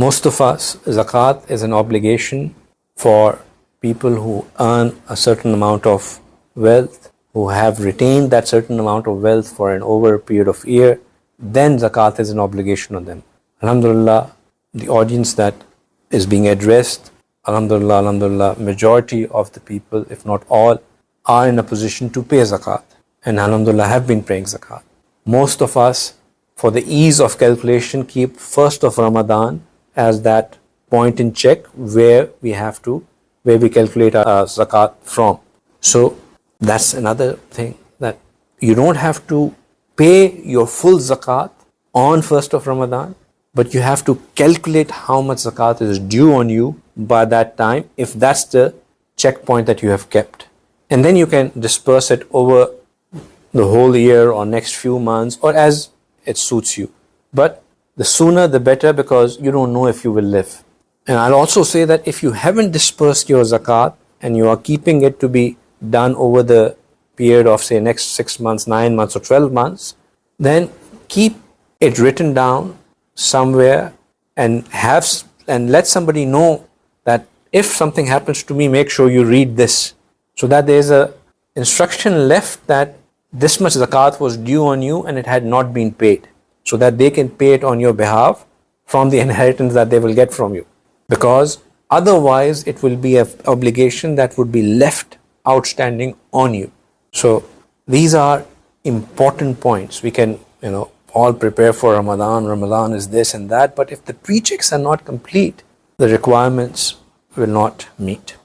Most of us, zakat is an obligation for people who earn a certain amount of wealth, who have retained that certain amount of wealth for an over period of year. Then zakat is an obligation on them. Alhamdulillah, the audience that is being addressed, alhamdulillah, majority of the people, if not all, are in a position to pay zakat, and alhamdulillah have been paying zakat. Most of us, for the ease of calculation, keep 1st of Ramadan as that point in check where we calculate our zakat from. So that's another thing, that you don't have to pay your full zakat on 1st of Ramadan, but you have to calculate how much zakat is due on you by that time, if that's the checkpoint that you have kept. And then you can disperse it over the whole year or next few months, or as it suits you. But the sooner the better, because you don't know if you will live. And I'll also say that if you haven't dispersed your zakat and you are keeping it to be done over the period of, say, next 6 months, 9 months, or 12 months, then keep it written down somewhere and let somebody know that if something happens to me, make sure you read this, so that there's a instruction left that this much zakat was due on you and it had not been paid, so that they can pay it on your behalf from the inheritance that they will get from you. Because otherwise it will be an obligation that would be left outstanding on you. So these are important points. We can, all prepare for Ramadan. Ramadan is this and that, but if the pre-checks are not complete, the requirements will not meet.